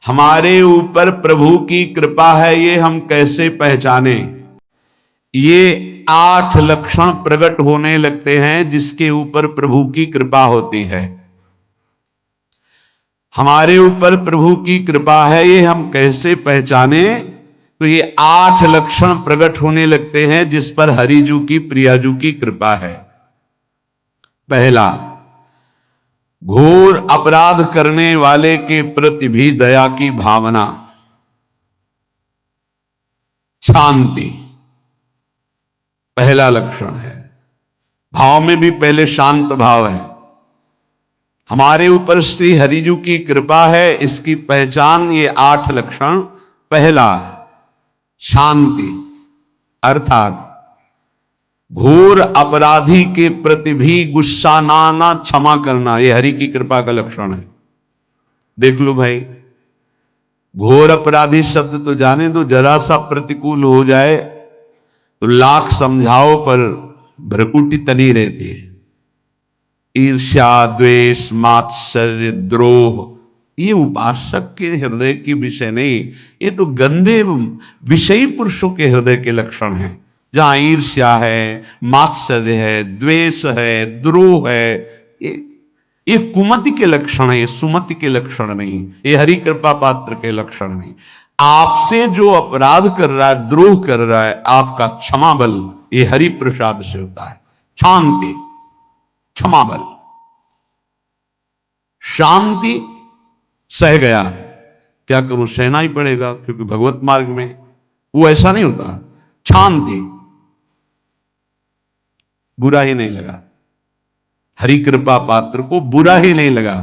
हमारे ऊपर प्रभु की कृपा है, ये हम कैसे पहचाने? ये 8 लक्षण प्रकट होने लगते हैं जिसके ऊपर प्रभु की कृपा होती है। हमारे ऊपर प्रभु की कृपा है, ये हम कैसे पहचाने? तो ये 8 लक्षण प्रकट होने लगते हैं जिस पर हरिजू की प्रियाजू की कृपा है। पहला, घोर अपराध करने वाले के प्रति भी दया की भावना, शांति पहला लक्षण है। भाव में भी पहले शांत भाव है। हमारे ऊपर श्री हरिजू की कृपा है, इसकी पहचान ये 8 लक्षण। पहला, शांति, अर्थात घोर अपराधी के प्रति भी गुस्सा ना आना, क्षमा करना, यह हरि की कृपा का लक्षण है। देख लो भाई, घोर अपराधी शब्द तो जाने दो, जरा सा प्रतिकूल हो जाए तो लाख समझाओ पर भ्रकुटी तनी रहती है। ईर्ष्या, द्वेष, मात्सर्य, द्रोह, ये उपासक के हृदय की विषय नहीं, ये तो गंदे विषयी पुरुषों के हृदय के लक्षण हैं। जहां ईर्ष्या है, मात्सर्य है, द्वेष है, द्रोह है, ये कुमति के लक्षण है, ये सुमति के लक्षण नहीं, ये हरि कृपा पात्र के लक्षण नहीं। आपसे जो अपराध कर रहा है, द्रोह कर रहा है, आपका क्षमा बल ये हरि प्रसाद से होता है। शांति, क्षमा बल, शांति, सह गया, क्या करूं, सहना ही पड़ेगा क्योंकि भगवत मार्ग में वो ऐसा नहीं होता। शांति, बुरा ही नहीं लगा, हरि कृपा पात्र को बुरा ही नहीं लगा।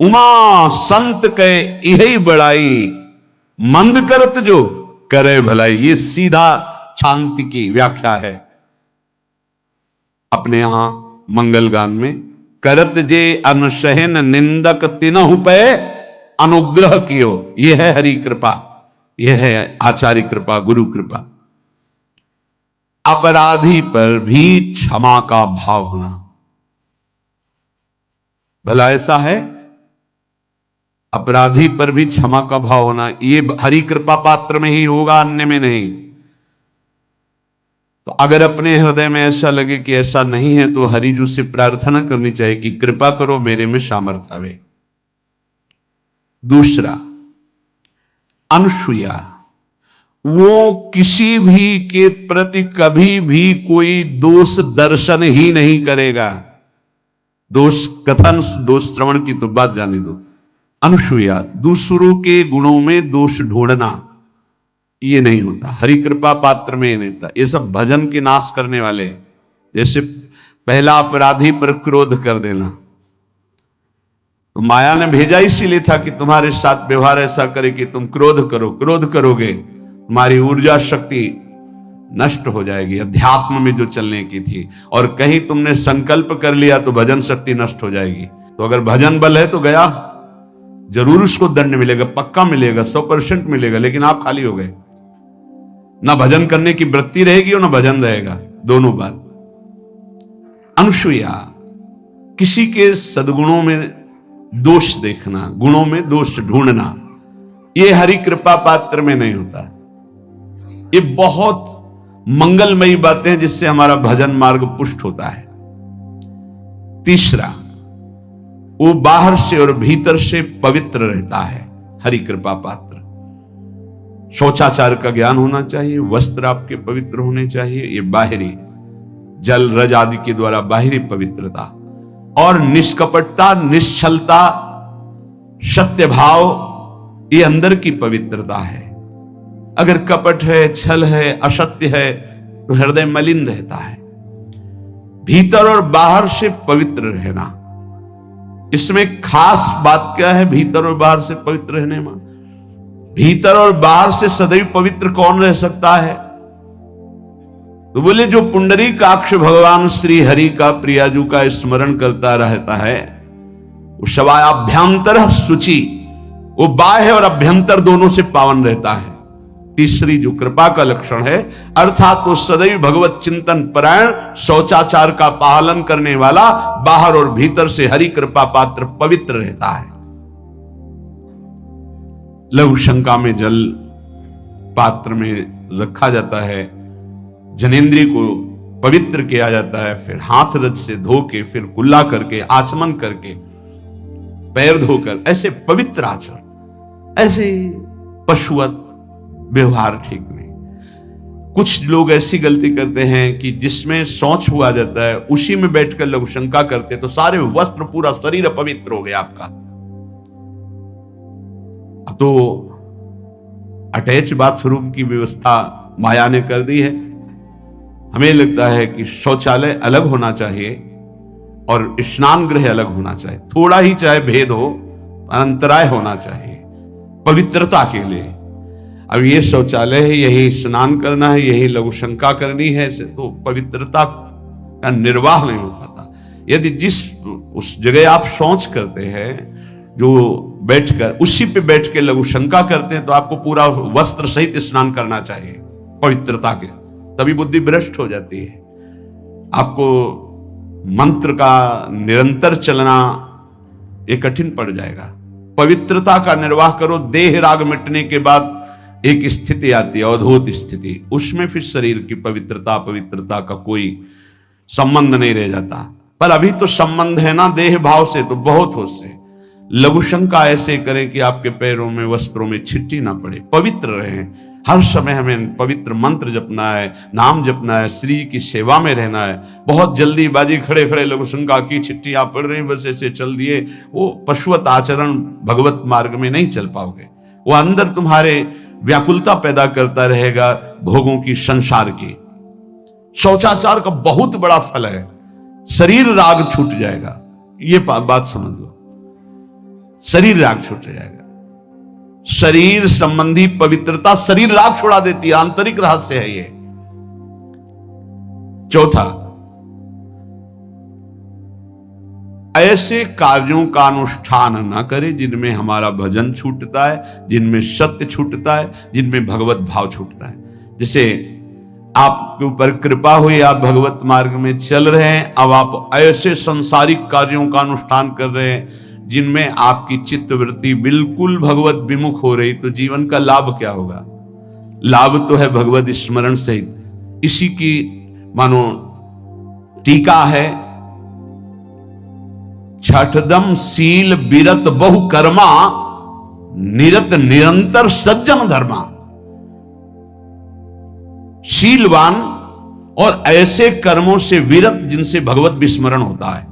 उमा संत के यही बड़ाई, मंद करत जो करे भलाई, ये सीधा शांति की व्याख्या है। अपने यहां मंगल गान में, करत जे अनुसहन निंदक तिनहु पे अनुग्रह कियो, यह है हरि कृपा, यह है आचार्य कृपा, गुरु कृपा। अपराधी पर भी क्षमा का भाव होना, भला ऐसा है, अपराधी पर भी क्षमा का भाव होना, ये हरि कृपा पात्र में ही होगा, अन्य में नहीं। तो अगर अपने हृदय में ऐसा लगे कि ऐसा नहीं है तो हरिजू से प्रार्थना करनी चाहिए कि कृपा करो, मेरे में सामर्थ्य आवे। दूसरा, अनुसूया, वो किसी भी के प्रति कभी भी कोई दोष दर्शन ही नहीं करेगा। दोष कथन, दोष श्रवण की तो बात जाने दो। अनुसूया, दूसरों के गुणों में दोष ढूंढना, ये नहीं होता, हरि कृपा पात्र में ये नहीं होता। ये सब भजन के नाश करने वाले, जैसे पहला अपराधी पर क्रोध कर देना, तो माया ने भेजा इसीलिए था कि तुम्हारे साथ व्यवहार ऐसा करे कि तुम क्रोध करो, क्रोध करोगे तुम्हारी ऊर्जा शक्ति नष्ट हो जाएगी, अध्यात्म में जो चलने की थी, और कहीं तुमने संकल्प कर लिया तो भजन शक्ति नष्ट हो जाएगी। तो अगर भजन बल है तो गया, जरूर उसको दंड मिलेगा, पक्का मिलेगा, 100% मिलेगा, लेकिन आप खाली हो गए, ना भजन करने की वृत्ति रहेगी और ना भजन रहेगा, दोनों बात। अनुसूया, किसी के सद्गुणों में दोष देखना, गुणों में दोष ढूंढना, ये हरि कृपा पात्र में नहीं होता। ये बहुत मंगलमयी बातें हैं जिससे हमारा भजन मार्ग पुष्ट होता है। तीसरा, वो बाहर से और भीतर से पवित्र रहता है, हरि कृपा पात्र। शौचाचार का ज्ञान होना चाहिए, वस्त्र आपके पवित्र होने चाहिए, ये बाहरी, जल रज आदि के द्वारा बाहरी पवित्रता, और निष्कपटता, निश्चलता, सत्य भाव, ये अंदर की पवित्रता है। अगर कपट है, छल है, असत्य है तो हृदय मलिन रहता है। भीतर और बाहर से पवित्र रहना, इसमें खास बात क्या है भीतर और बाहर से पवित्र रहने में? भीतर और बाहर से सदैव पवित्र कौन रह सकता है? तो बोले जो पुंडरीकाक्ष भगवान श्री हरि का, प्रियाजू का स्मरण करता रहता है, वो शवाभ्यंतर शुचि, वो बाह्य और अभ्यंतर दोनों से पावन रहता है। तीसरी जो कृपा का लक्षण है, अर्थात वो सदैव भगवत चिंतन परायण, शौचाचार का पालन करने वाला, बाहर और भीतर से हरि कृपा पात्र पवित्र रहता है। लघु शंका में जल पात्र में रखा जाता है, जनेंद्रिय को पवित्र किया जाता है, फिर हाथ रज से धो के, फिर कुल्ला करके, आचमन करके, पैर धोकर, ऐसे पवित्र आचरण, ऐसे पशुवत व्यवहार ठीक नहीं। कुछ लोग ऐसी गलती करते हैं कि जिसमें शौच हुआ जाता है उसी में बैठकर लघु शंका करते, तो सारे वस्त्र, पूरा शरीर अपवित्र हो गया आपका। तो अटैच बाथरूम की व्यवस्था माया ने कर दी है। हमें लगता है कि शौचालय अलग होना चाहिए और स्नान गृह अलग होना चाहिए, थोड़ा ही चाहे भेद हो, अंतराय होना चाहिए पवित्रता के लिए। अब ये शौचालय है, यही स्नान करना है, यही लघु शंका करनी है, से तो पवित्रता का निर्वाह नहीं हो पाता। यदि जिस उस जगह आप शौच करते हैं, जो बैठकर उसी पे बैठ के लघु शंका करते हैं, तो आपको पूरा वस्त्र सहित स्नान करना चाहिए पवित्रता के, तभी बुद्धि भ्रष्ट हो जाती है। आपको मंत्र का निरंतर चलना ये कठिन पड़ जाएगा। पवित्रता का निर्वाह करो। देह राग मिटने के बाद एक स्थिति आती है, अवधूत स्थिति, उसमें फिर शरीर की पवित्रता का कोई संबंध नहीं रह जाता। पर अभी तो संबंध है ना देह भाव से, तो बहुत हो से लघु शंका ऐसे करें कि आपके पैरों में, वस्त्रों में छिट्टी ना पड़े, पवित्र रहें। हर समय हमें पवित्र मंत्र जपना है, नाम जपना है, श्री की सेवा में रहना है। बहुत जल्दीबाजी खड़े खड़े लघु शंका की, छिट्टियां पड़ रही, बस ऐसे चल दिए, वो पशुवत आचरण भगवत मार्ग में नहीं चल पाओगे। वो अंदर तुम्हारे व्याकुलता पैदा करता रहेगा, भोगों की, संसार की। शौचाचार का बहुत बड़ा फल है, शरीर राग छूट जाएगा। ये बात समझ लो, शरीर राग छूट जाएगा। शरीर संबंधी पवित्रता शरीर राग छुड़ा देती है, आंतरिक रहस्य है ये। चौथा, ऐसे कार्यों का अनुष्ठान न करें जिनमें हमारा भजन छूटता है, जिनमें सत्य छूटता है, जिनमें भगवत भाव छूटता है। जैसे आपके ऊपर कृपा हुई, आप भगवत मार्ग में चल रहे हैं, अब आप ऐसे संसारिक कार्यों का अनुष्ठान कर रहे हैं जिनमें आपकी चित्तवृत्ति बिल्कुल भगवत विमुख हो रही, तो जीवन का लाभ क्या होगा? लाभ तो है भगवत स्मरण सहित। इसी की मानो टीका है, छठदम शील बिरत बहु कर्मा, निरत निरंतर सज्जन धर्मा। शीलवान और ऐसे कर्मों से विरत जिनसे भगवत विस्मरण होता है,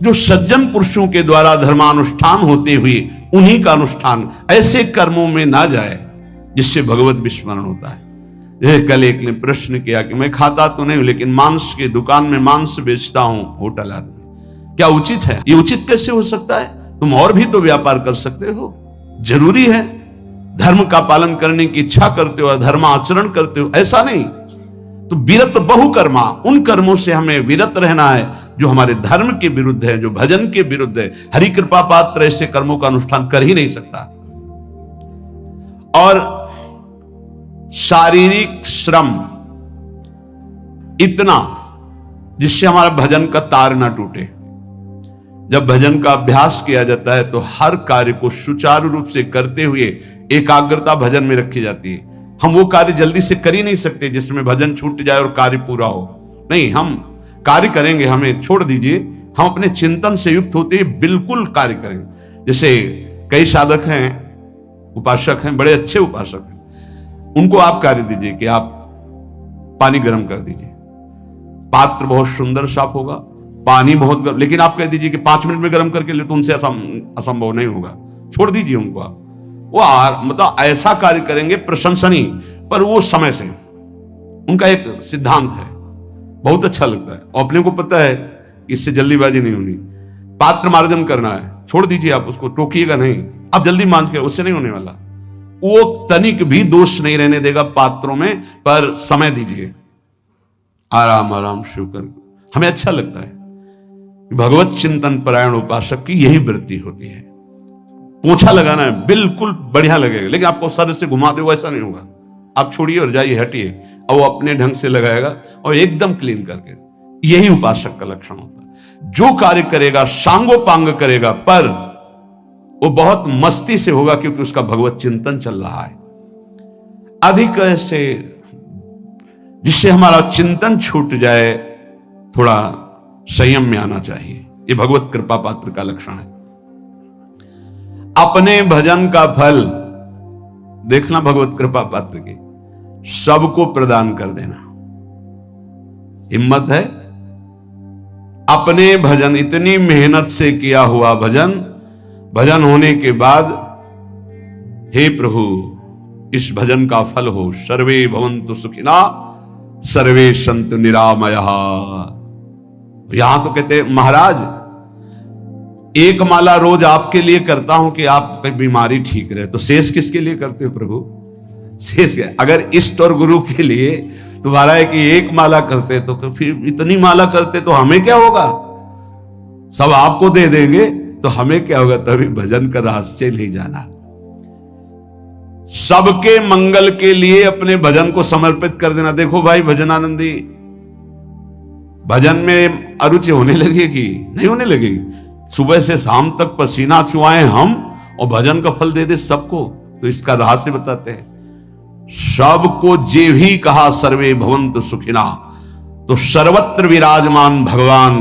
जो सज्जन पुरुषों के द्वारा धर्मानुष्ठान होते हुए उन्हीं का अनुष्ठान, ऐसे कर्मों में ना जाए जिससे भगवत विस्मरण होता है। कल एक ने प्रश्न किया कि मैं खाता तो नहीं हूं, लेकिन मांस की दुकान में मांस बेचता हूं, होटल आदमी, क्या उचित है? ये उचित कैसे हो सकता है? तुम और भी तो व्यापार कर सकते हो। जरूरी है धर्म का पालन करने की इच्छा करते हो, धर्माचरण करते हो, ऐसा नहीं। तो विरत बहुकर्मा, उन कर्मों से हमें विरत रहना है जो हमारे धर्म के विरुद्ध है, जो भजन के विरुद्ध है। हरि कृपा पात्र ऐसे कर्मों का अनुष्ठान कर ही नहीं सकता। और शारीरिक श्रम इतना जिससे हमारा भजन का तार ना टूटे। जब भजन का अभ्यास किया जाता है तो हर कार्य को सुचारू रूप से करते हुए एकाग्रता भजन में रखी जाती है। हम वो कार्य जल्दी से कर ही नहीं सकते जिसमें भजन छूट जाए और कार्य पूरा हो। नहीं, हम कार्य करेंगे, हमें छोड़ दीजिए, हम अपने चिंतन से युक्त होते ही बिल्कुल कार्य करेंगे। जैसे कई साधक हैं, उपासक हैं, बड़े अच्छे उपासक हैं, उनको आप कार्य दीजिए कि आप पानी गर्म कर दीजिए। पात्र बहुत सुंदर साफ होगा, पानी बहुत गर्म, लेकिन आप कह दीजिए कि 5 मिनट में गर्म करके ले, तो उनसे असंभव नहीं होगा। छोड़ दीजिए उनको। आप वो मतलब ऐसा कार्य करेंगे प्रशंसनीय, पर वो समय से। उनका एक सिद्धांत है, बहुत अच्छा लगता है, और अपने को पता है इससे जल्दीबाजी नहीं होनी। पात्र मार्जन करना है, छोड़ दीजिए, आप उसको टोकिएगा नहीं, आप जल्दी मांझ के, उससे नहीं होने वाला। वो तनिक भी दोष नहीं रहने देगा पात्रों में, पर समय दीजिए, आराम आराम शिव कर। हमें अच्छा लगता है। भगवत चिंतन परायण उपासक की यही वृत्ति होती है। पोछा लगाना है, बिल्कुल बढ़िया लगेगा, लेकिन आपको सर से घुमा दे, ऐसा नहीं होगा। आप छोड़िए और जाइए, हटिए, और वो अपने ढंग से लगाएगा और एकदम क्लीन करके। यही उपासक का लक्षण होता है। जो कार्य करेगा सांगोपांग करेगा, पर वो बहुत मस्ती से होगा क्योंकि उसका भगवत चिंतन चल रहा है। अधिक ऐसे जिससे हमारा चिंतन छूट जाए, थोड़ा संयम में आना चाहिए। ये भगवत कृपा पात्र का लक्षण है। अपने भजन का फल देखना, भगवत कृपा पात्र की सबको प्रदान कर देना। हिम्मत है। अपने भजन, इतनी मेहनत से किया हुआ भजन, भजन होने के बाद हे प्रभु इस भजन का फल हो, सर्वे भवन्तु सुखिना सर्वे सन्तु निरामयः। यहां तो कहते हैं महाराज एक माला रोज आपके लिए करता हूं कि आपकी बीमारी ठीक रहे, तो शेष किसके लिए करते हो प्रभु? शेष अगर इष्ट और गुरु के लिए तुम्हारा है कि एक माला करते तो फिर इतनी माला करते तो हमें क्या होगा? सब आपको दे देंगे तो हमें क्या होगा? तभी भजन का रहस्य नहीं जाना। सबके मंगल के लिए अपने भजन को समर्पित कर देना। देखो भाई भजनानंदी, भजन में अरुचि होने लगेगी? नहीं होने लगेगी। सुबह से शाम तक पसीना चुआए हम और भजन का फल दे दे सबको, तो इसका रहस्य बताते हैं। सबको जे भी कहा सर्वे भवन्तु सुखिना, तो सर्वत्र विराजमान भगवान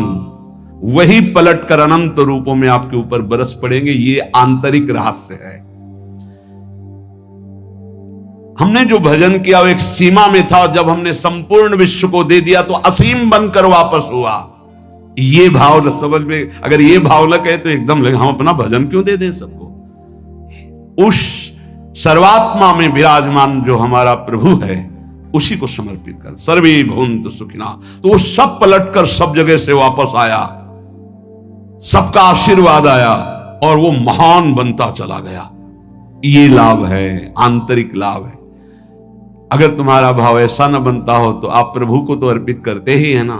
वही पलट कर अनंत रूपों में आपके ऊपर बरस पड़ेंगे। ये आंतरिक रहस्य है। हमने जो भजन किया वो एक सीमा में था, जब हमने संपूर्ण विश्व को दे दिया तो असीम बनकर वापस हुआ। ये भाव न समझ में, अगर ये भाव न कहे तो एकदम लगे हम अपना भजन क्यों दे दें सबको। उस सर्वात्मा में विराजमान जो हमारा प्रभु है उसी को समर्पित कर। सर्वे भवन्तु सुखिना, तो वो सब पलटकर सब जगह से वापस आया, सबका आशीर्वाद आया और वो महान बनता चला गया। ये लाभ है, आंतरिक लाभ है। अगर तुम्हारा भाव ऐसा न बनता हो तो आप प्रभु को तो अर्पित करते ही है ना,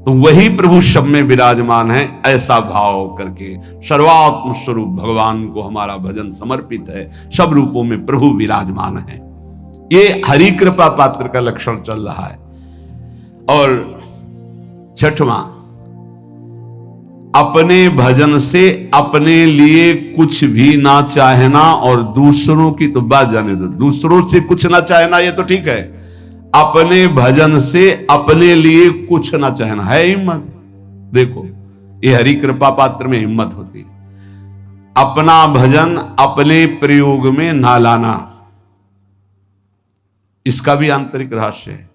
तो वही प्रभु सब में विराजमान है। ऐसा भाव करके सर्वात्म स्वरूप भगवान को हमारा भजन समर्पित है। सब रूपों में प्रभु विराजमान है। ये हरि कृपा पात्र का लक्षण चल रहा है। और छठवां, अपने भजन से अपने लिए कुछ भी ना चाहना और दूसरों की तो बात जाने दो, दूसरों से कुछ ना चाहना ये तो ठीक है। अपने भजन से अपने लिए कुछ ना चाहना है हिम्मत। देखो ये हरि कृपा पात्र में हिम्मत होती है। अपना भजन अपने प्रयोग में ना लाना, इसका भी आंतरिक रहस्य है।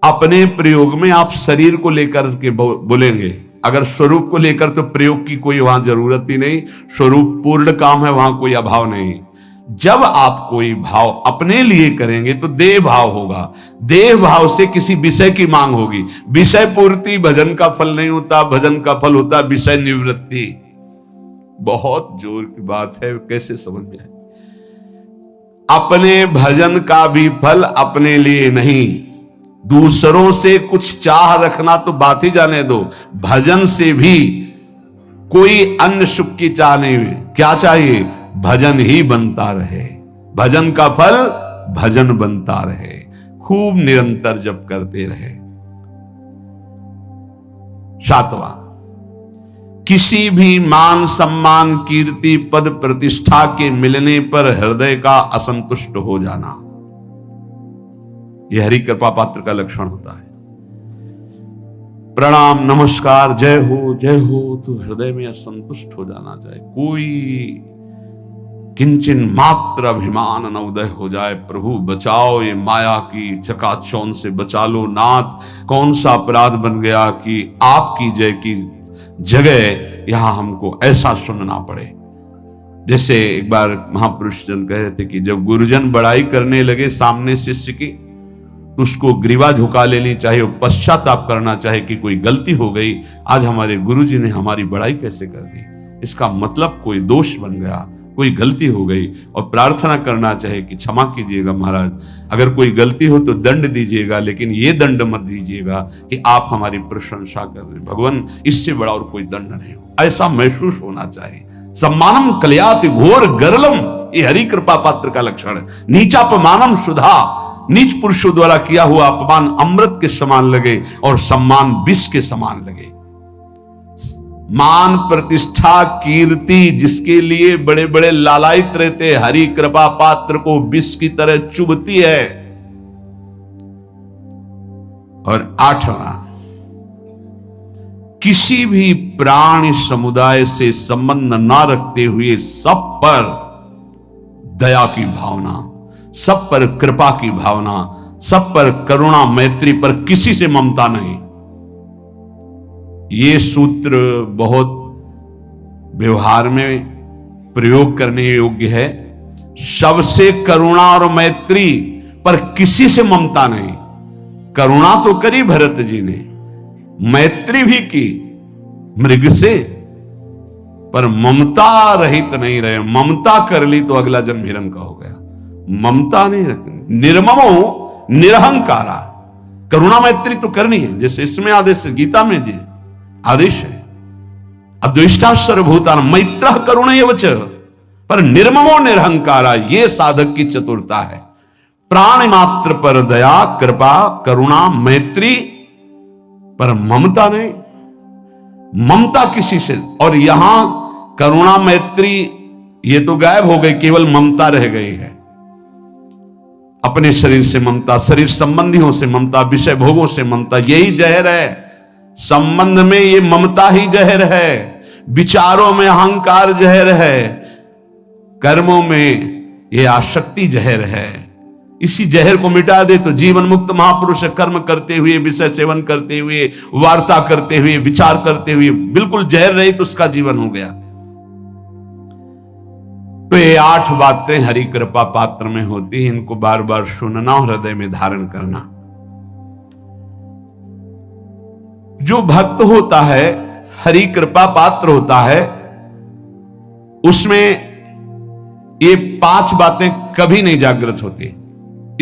अपने प्रयोग में आप शरीर को लेकर के बोलेंगे, अगर स्वरूप को लेकर तो प्रयोग की कोई वहां जरूरत ही नहीं। स्वरूप पूर्ण काम है, वहां कोई अभाव नहीं। जब आप कोई भाव अपने लिए करेंगे तो देह भाव होगा। देह भाव से किसी विषय की मांग होगी। विषय पूर्ति भजन का फल नहीं होता, भजन का फल होता विषय निवृत्ति। बहुत जोर की बात है, कैसे समझ में आए? अपने भजन का भी फल अपने लिए नहीं, दूसरों से कुछ चाह रखना तो बात ही जाने दो। भजन से भी कोई अन्य सुख की चाह नहीं। क्या चाहिए? भजन ही बनता रहे, भजन का फल भजन बनता रहे, खूब निरंतर जप करते रहे। सातवां, किसी भी मान सम्मान कीर्ति पद प्रतिष्ठा के मिलने पर हृदय का असंतुष्ट हो जाना, यह हरि कृपा पात्र का लक्षण होता है। प्रणाम नमस्कार जय हो तो हृदय में असंतुष्ट हो जाना चाहिए। कोई किंचन मात्र अभिमान न उदय हो जाए। प्रभु बचाओ, ये माया की चकाचौंध से बचा लो नाथ। कौन सा अपराध बन गया कि आपकी जय की जगह यहां हमको ऐसा सुनना पड़े। जैसे एक बार महापुरुष जन कह रहे थे कि जब गुरुजन बड़ाई करने लगे सामने शिष्य की, तो उसको ग्रीवा झुका लेनी चाहिए, पश्चाताप करना चाहिए कि कोई गलती हो गई, आज हमारे गुरुजी ने हमारी बड़ाई कैसे कर दी। इसका मतलब कोई दोष बन गया, कोई गलती हो गई, और प्रार्थना करना चाहिए कि क्षमा कीजिएगा महाराज, अगर कोई गलती हो तो दंड दीजिएगा, लेकिन ये दंड मत दीजिएगा कि आप हमारी प्रशंसा कर रहे हैं। भगवान इससे बड़ा और कोई दंड नहीं हो, ऐसा महसूस होना चाहिए। सम्मानम कलयाति घोर गरलम, ये हरि कृपा पात्र का लक्षण है। नीचापमानम सुधा, नीच पुरुषों द्वारा किया हुआ अपमान अमृत के समान लगे और सम्मान विष के समान लगे। मान प्रतिष्ठा कीर्ति जिसके लिए बड़े बड़े लालायित रहते, हरि कृपा पात्र को विष की तरह चुभती है। और 8वां, किसी भी प्राणी समुदाय से संबंध ना रखते हुए सब पर दया की भावना, सब पर कृपा की भावना, सब पर करुणा मैत्री पर किसी से ममता नहीं। ये सूत्र बहुत व्यवहार में प्रयोग करने योग्य है। सबसे करुणा और मैत्री पर किसी से ममता नहीं। करुणा तो करी भरत जी ने, मैत्री भी की मृग से, पर ममता रहित नहीं रहे। ममता कर ली तो अगला जन्म हिरण का हो गया। ममता नहीं रखनी। निर्ममो निरहंकारा। करुणा मैत्री तो करनी है, जैसे इसमें आदेश है, गीता में जी आदेश है, अद्वेष्टा सर्वभूतान मैत्रः करुणैव च, पर निर्ममो निरहंकारा, ये साधक की चतुरता है। प्राण मात्र पर दया कृपा करुणा मैत्री, पर ममता नहीं। ममता किसी से, और यहां करुणा मैत्री ये तो गायब हो गई, केवल ममता रह गई है। अपने शरीर से ममता, शरीर संबंधियों से ममता, विषय भोगों से ममता, यही जहर है। संबंध में ये ममता ही जहर है, विचारों में अहंकार जहर है, कर्मों में ये आसक्ति जहर है। इसी जहर को मिटा दे तो जीवन मुक्त महापुरुष कर्म करते हुए, विषय सेवन करते हुए, वार्ता करते हुए, विचार करते हुए, बिल्कुल जहर रहित उसका जीवन हो गया। तो ये 8 बातें हरि कृपा पात्र में होती है। इनको बार बार सुनना और हृदय में धारण करना। जो भक्त होता है, हरि कृपा पात्र होता है, उसमें ये 5 बातें कभी नहीं जागृत होती,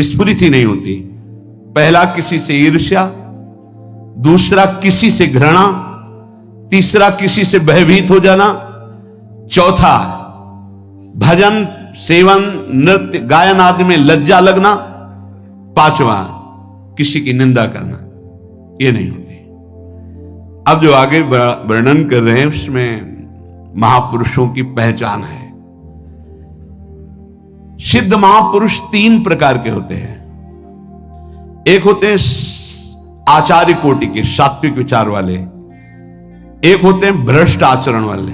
स्फुरित ही नहीं होती। पहला, किसी से ईर्ष्या। दूसरा, किसी से घृणा। तीसरा, किसी से भयभीत हो जाना। चौथा, भजन सेवन नृत्य गायन आदि में लज्जा लगना। 5वां, किसी की निंदा करना। ये नहीं होती। अब जो आगे वर्णन कर रहे हैं उसमें महापुरुषों की पहचान है। सिद्ध महापुरुष 3 प्रकार के होते हैं। एक होते हैं आचार्य कोटि के, सात्विक विचार वाले। एक होते हैं भ्रष्ट आचरण वाले।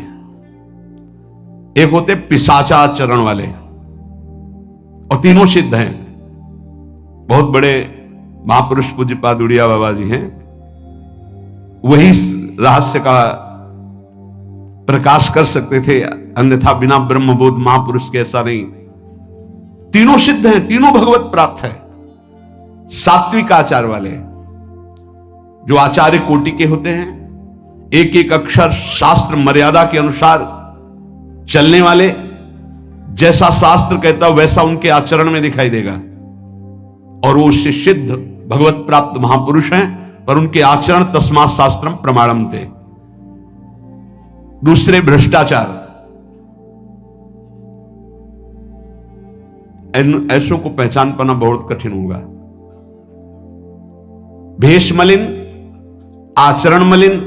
एक होते हैं पिशाचाचरण वाले। और तीनों सिद्ध हैं। बहुत बड़े महापुरुष पूज्यपाद उड़िया बाबा जी हैं, वही रहस्य का प्रकाश कर सकते थे, अन्यथा बिना ब्रह्मबोध महापुरुष के ऐसा नहीं। तीनों सिद्ध हैं, तीनों भगवत प्राप्त है। सात्विक आचार वाले, जो आचार्य कोटि के होते हैं, एक एक अक्षर शास्त्र मर्यादा के अनुसार चलने वाले, जैसा शास्त्र कहता वैसा उनके आचरण में दिखाई देगा। और वो उससे सिद्ध भगवत प्राप्त महापुरुष हैं, पर उनके आचरण तस्मात् शास्त्रम प्रमाणम थे। दूसरे, भ्रष्टाचार। ऐसों को पहचान पाना बहुत कठिन होगा। भेष मलिन, आचरण मलिन।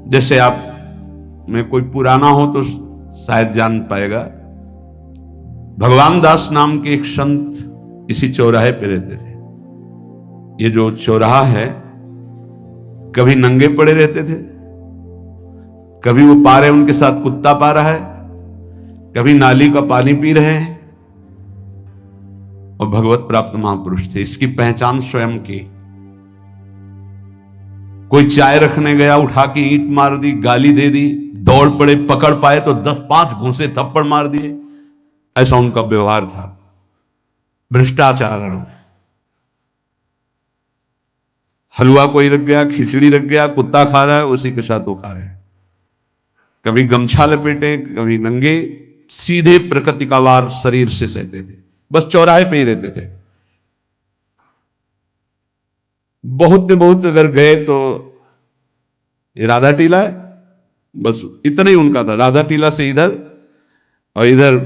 जैसे आप में कोई पुराना हो तो शायद जान पाएगा, भगवान दास नाम के एक संत इसी चौराहे पे रहते थे। ये जो चौराहा है, कभी नंगे पड़े रहते थे, कभी वो पा रहे उनके साथ कुत्ता पा रहा है, कभी नाली का पानी पी रहे हैं। और भगवत प्राप्त महापुरुष थे। इसकी पहचान स्वयं की। कोई चाय रखने गया, उठा के ईंट मार दी, गाली दे दी, दौड़ पड़े, पकड़ पाए तो 10-5 घूंसे थप्पड़ मार दिए। ऐसा उनका व्यवहार था। भ्रष्टाचार। हलवा कोई रख गया, खिचड़ी रख गया, कुत्ता खा रहा है, उसी के साथ वो खा रहे हैं। कभी गमछा लपेटे, कभी नंगे, सीधे प्रकृति का वार शरीर से सहते थे। बस चौराहे पे ही रहते थे। बहुत अगर गए तो ये राधा टीला है, बस इतना ही उनका था। राधा टीला से इधर, और इधर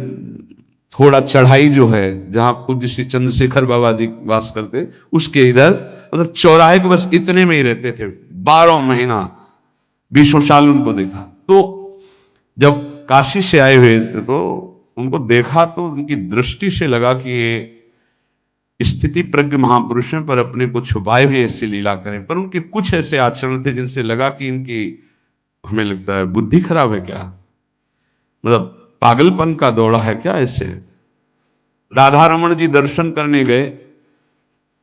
थोड़ा चढ़ाई जो है जहां पूज्य श्री चंद्रशेखर बाबा जी वास करते, उसके इधर, मतलब चौराहे के बस इतने में ही रहते थे 12 महीना। 20 साल उनको देखा। तो जब काशी से आए हुए थे तो उनको देखा तो उनकी दृष्टि से लगा कि ये स्थिति प्रज्ञ महापुरुष हैं, पर अपने को छुपाए हुए ऐसी लीला करें। पर उनके कुछ ऐसे आचरण थे जिनसे लगा कि इनकी, हमें लगता है, बुद्धि खराब है क्या, मतलब पागलपन का दौड़ा है क्या ऐसे। राधा रमन जी दर्शन करने गए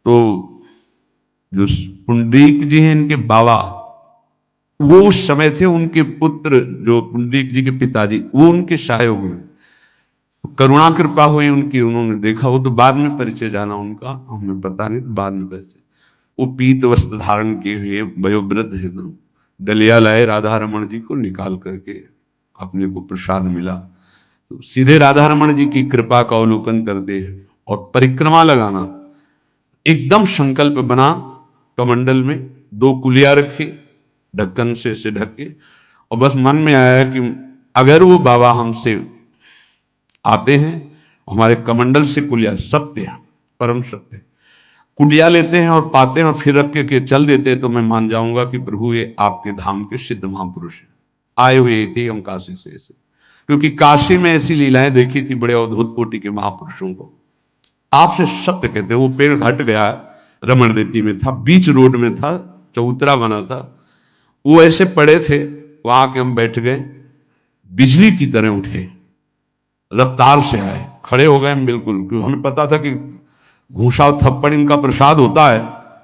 तो जो पुंडरीक जी हैं इनके बाबा, वो उस समय थे, उनके पुत्र जो पुंडरीक जी के पिताजी, वो उनके सहायक हुए। करुणा कृपा हुई उनकी, उन्होंने देखा। वो तो बाद में परिचय जाना उनका, हमें पता नहीं, तो बाद में परिचय। वो पीत वस्त्र धारण किए हुए वयोवृद्ध है, डलिया लाए, राधा रमन जी को निकाल करके अपने को प्रसाद मिला। तो सीधे राधा रमन जी की कृपा का अवलोकन करते हैं और परिक्रमा लगाना। एकदम संकल्प बना, कमंडल में 2 कुलिया रखी, ढक्कन से इसे ढक के, और बस मन में आया कि अगर वो बाबा हमसे आते हैं, हमारे कमंडल से कुलिया, सत्य, परम सत्य, कुलिया लेते हैं और पाते हैं और फिर रख के चल देते हैं, तो मैं मान जाऊंगा कि प्रभु ये आपके धाम के सिद्ध महापुरुष हैं, आए हुए थे हम काशी से ऐसे। क्योंकि काशी में ऐसी लीलाएं देखी थी बड़े अद्भुत कोटि के महापुरुषों को। आपसे सत्य कहते हैं। वो पेड़ हट गया, रमण रेती में था, बीच रोड में था, चबूतरा बना था, वो ऐसे पड़े थे, वहां के हम बैठ गए, बिजली की तरह उठे, रफ्तार से आए, खड़े हो गए हम बिल्कुल, क्योंकि हमें पता था कि घूसा थप्पड़ इनका प्रसाद होता है।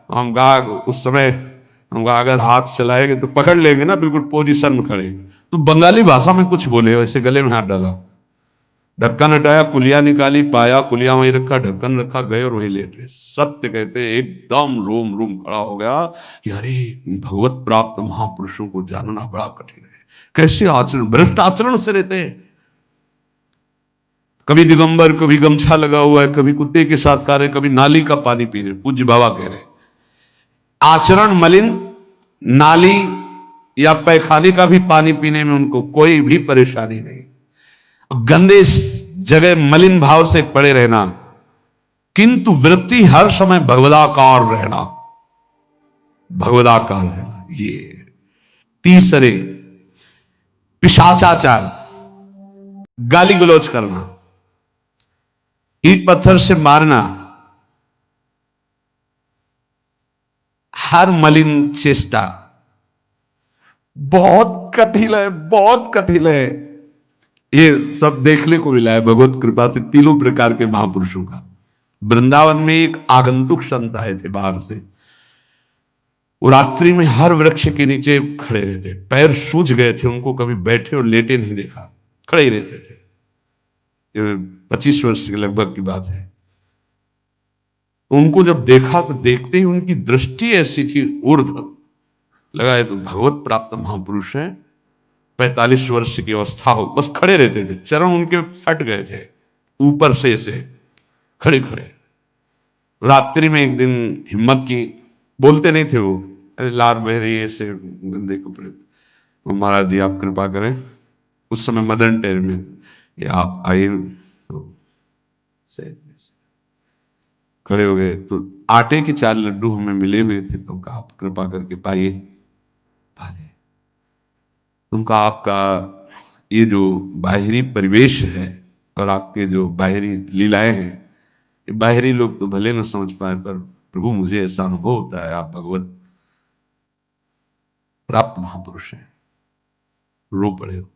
हम कहा उस समय, हम कहा अगर हाथ चलाएंगे तो पकड़ लेंगे ना, बिल्कुल पोजीशन में खड़े। तो बंगाली भाषा में कुछ बोले, वैसे गले में हाथ डाला, ढक्कन हटाया, कुलिया निकाली, पाया कुलिया वहीं रखा, ढक्कन रखा, गए और वहीं लेट गए। सत्य कहते एकदम रोम रोम खड़ा हो गया कि अरे भगवत प्राप्त महापुरुषों को जानना बड़ा कठिन है, कैसे आचरण, भ्रष्ट आचरण से रहते हैं। कभी दिगंबर, कभी गमछा लगा हुआ है, कभी कुत्ते के साथ खा रहे, कभी नाली का पानी पी रहे। पूज्य बाबा कह रहे आचरण मलिन, नाली या पैखाने का भी पानी पीने में उनको कोई भी परेशानी नहीं। गंदे जगह मलिन भाव से पड़े रहना, किंतु वृत्ति हर समय भगवदाकार रहना, भगवदाकार रहना। ये तीसरे, पिशाचाचार, गाली गलौज करना, ईट पत्थर से मारना, हर मलिन चेष्टा बहुत कठिन है, बहुत कठिन है। ये सब देखने को मिला है भगवत कृपा से तीनों प्रकार के महापुरुषों का। वृंदावन में एक आगंतुक संत आए थे बाहर से, वो रात्रि में हर वृक्ष के नीचे खड़े रहते, पैर सूज गए थे, उनको कभी बैठे और लेटे नहीं देखा, खड़े ही रहते थे। ये 25 वर्ष के लगभग की बात है। उनको जब देखा तो देखते ही उनकी दृष्टि ऐसी थी ऊर्ध्व, लगा है तो भगवत प्राप्त महापुरुष है। 45 वर्ष की अवस्था हो, बस खड़े रहते थे, चरण उनके फट गए थे ऊपर से ऐसे खड़े खड़े। रात्रि में एक दिन हिम्मत की, बोलते नहीं थे वो, लार बह रही है ऐसे गंदे कपड़े, वो महाराज जी आप कृपा करें, उस समय मदन टेर में, कि आप आइए। तो खड़े हो गए, तो आटे के 4 लड्डू हमें मिले हुए थे, तो कहा आप कृपा करके पाइए। पाए तुमका आपका ये जो बाहरी परिवेश है और आपके जो बाहरी लीलाएं हैं, ये बाहरी लोग तो भले न समझ पाए, पर प्रभु मुझे ऐसा अनुभव होता है आप भगवत प्राप्त महापुरुष हैं। रो पड़े हो,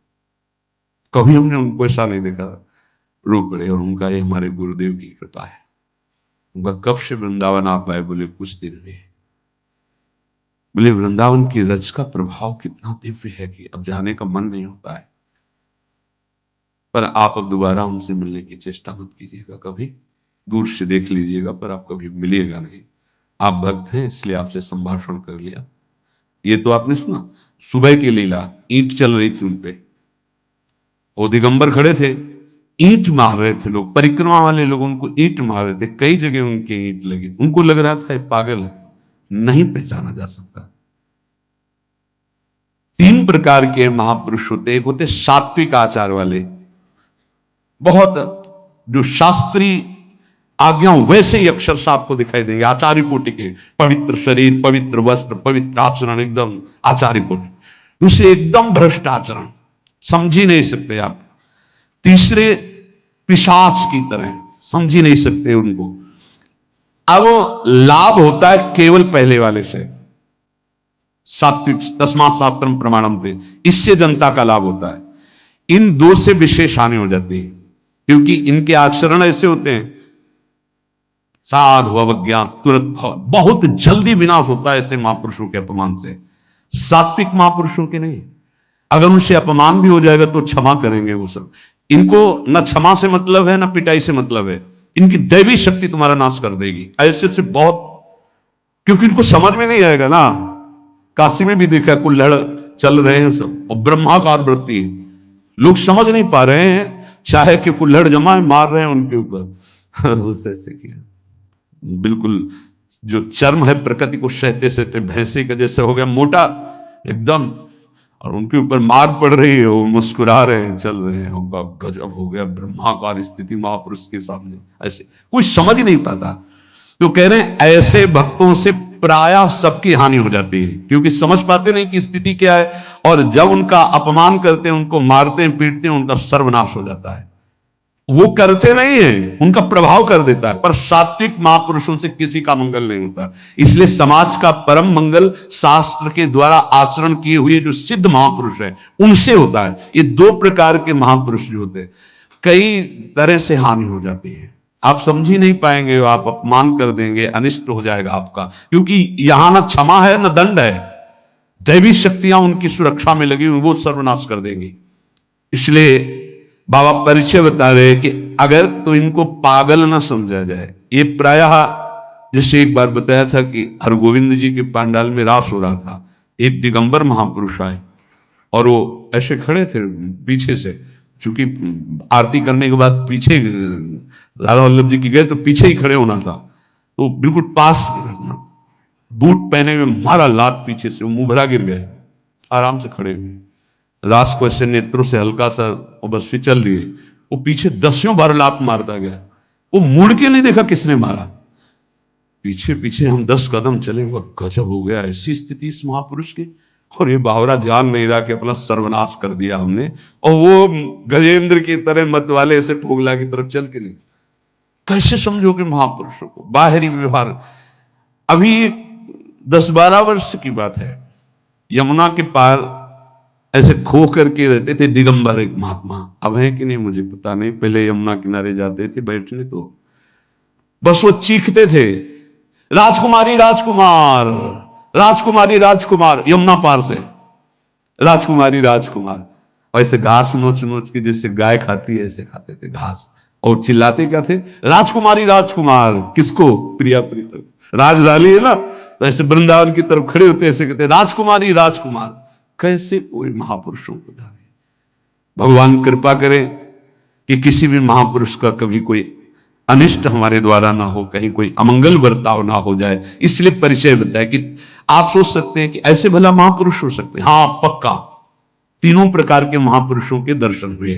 कभी हमने उनको ऐसा नहीं देखा, रो पड़े। और उनका ये हमारे गुरुदेव की कृपा है। उनका कब से वृंदावन आप आए, बोले कुछ दिन में। बोले वृंदावन की रज का प्रभाव कितना दिव्य है कि अब जाने का मन नहीं होता है, पर आप अब दोबारा उनसे मिलने की चेष्टा मत कीजिएगा, कभी दूर से देख लीजिएगा, पर आप कभी मिलिएगा नहीं। आप भक्त हैं इसलिए आपसे संभाषण कर लिया। ये तो आपने सुना, सुबह की लीला, ईंट चल रही थी उनपे, वो दिगंबर खड़े थे, ईंट मार रहे थे लोग, परिक्रमा वाले लोग उनको ईंट मार रहे थे, कई जगह उनकी ईंट लगी। उनको लग रहा था ये पागल है, नहीं पहचाना जा सकता। 3 प्रकार के महापुरुष होते, एक होते सात्विक आचार वाले, बहुत जो शास्त्रीय आज्ञा वैसे ही अक्षर से आपको दिखाई देंगे, आचार्य कोटि के, पवित्र शरीर, पवित्र वस्त्र, पवित्र आचरण, एकदम आचार्य कोटि। दूसरे एकदम भ्रष्ट आचरण, समझ ही नहीं सकते आप। तीसरे पिशाच की तरह, समझ ही नहीं सकते उनको। अब लाभ होता है केवल पहले वाले से, सात्विक, तस्मात् शास्त्रम प्रमाणम थे, इससे जनता का लाभ होता है। इन दो से विशेष हानि हो जाती है, क्योंकि इनके आचरण ऐसे होते हैं, साधु अवज्ञा तुरंत बहुत जल्दी विनाश होता है ऐसे महापुरुषों के अपमान से। सात्विक महापुरुषों के नहीं, अगर उनसे अपमान भी हो जाएगा तो क्षमा करेंगे वो सब। इनको न क्षमा से मतलब है न पिटाई से मतलब है, इनकी दैवी शक्ति तुम्हारा नाश कर देगी। ऐसे से बहुत, क्योंकि इनको समझ में नहीं आएगा ना। काशी में भी देखा, कुल्हड़ चल रहे हैं सब और ब्रह्माकार वृत्ति, लोग समझ नहीं पा रहे हैं, चाहे कि कुल्हड़ जमा है, मार रहे हैं उनके ऊपर। ऐसे किया, बिल्कुल जो चर्म है प्रकृति को सहते सहते भैंसे का जैसे हो गया मोटा एकदम, और उनके ऊपर मार पड़ रही है, वो मुस्कुरा रहे हैं, चल रहे हैं। उनका गजब हो गया, ब्रह्माकार स्थिति महापुरुष के सामने। ऐसे कोई समझ ही नहीं पाता। तो कह रहे हैं ऐसे भक्तों से प्रायः सबकी हानि हो जाती है, क्योंकि समझ पाते नहीं कि स्थिति क्या है, और जब उनका अपमान करते हैं, उनको मारते हैं, पीटते हैं, उनका सर्वनाश हो जाता है। वो करते नहीं है, उनका प्रभाव कर देता है, पर सात्विक महापुरुषों से किसी का मंगल नहीं होता। इसलिए समाज का परम मंगल शास्त्र के द्वारा आचरण किए हुए जो सिद्ध महापुरुष है उनसे होता है। ये दो प्रकार के महापुरुष जो होते हैं, कई तरह से हानि हो जाती है, आप समझ ही नहीं पाएंगे, आप अपमान कर देंगे, अनिष्ट हो जाएगा आपका, क्योंकि यहां ना क्षमा है ना दंड है, दैवी शक्तियां उनकी सुरक्षा में लगी हुई, वो सर्वनाश कर देंगी। इसलिए बाबा परिचय बता रहे कि अगर तो इनको पागल ना समझा जाए। ये प्रायः जैसे एक बार बताया था कि हरगोविंद जी के पांडाल में रास हो रहा था, एक दिगंबर महापुरुष आए और वो ऐसे खड़े थे पीछे से, क्योंकि आरती करने के बाद पीछे राधा वल्लभ जी की गए तो पीछे ही खड़े होना था, तो बिल्कुल पास बूट पहने हुए मारा लात पीछे से, वो मुंह भरा गिर गए, आराम से खड़े हुए, रास को ऐसे नेत्रों से हल्का सा और बस फिचल दिए। वो पीछे 10 बार लात मारता गया, वो मुड़ के नहीं देखा किसने मारा, पीछे पीछे हम 10 कदम चले। वो गजब हो गया, ऐसी स्थिति इस महापुरुष की। और ये बावरा जान नहीं रहा कि अपना सर्वनाश कर दिया हमने, और वो गजेंद्र की तरह मत वाले ऐसे पोगला की तरफ चल के नहीं। कैसे समझोगे महापुरुषों को, बाहरी व्यवहार। अभी 10-12 वर्ष की बात है, यमुना के पार ऐसे खो करके रहते थे दिगंबर एक महात्मा, अब है कि नहीं मुझे पता नहीं, पहले यमुना किनारे जाते थे बैठने, तो बस वो चीखते थे, राजकुमारी राजकुमार, राजकुमारी राजकुमार, यमुना पार से राजकुमारी राजकुमार। ऐसे घास नोच नोच के जैसे गाय खाती है ऐसे खाते थे घास, और चिल्लाते क्या थे, राजकुमारी राजकुमार। किसको? प्रिया प्रीतम, राज डाली है ना, तो ऐसे वृंदावन की तरफ खड़े होते ऐसे कहते राजकुमारी राजकुमार। कैसे कोई महापुरुषों को जाने। भगवान कृपा करे कि किसी भी महापुरुष का कभी कोई अनिष्ट हमारे द्वारा ना हो, कहीं कोई अमंगल बर्ताव ना हो जाए, इसलिए परिचय बताया कि आप सोच सकते हैं कि ऐसे भला महापुरुष हो सकते हैं। हाँ पक्का, तीनों प्रकार के महापुरुषों के दर्शन हुए।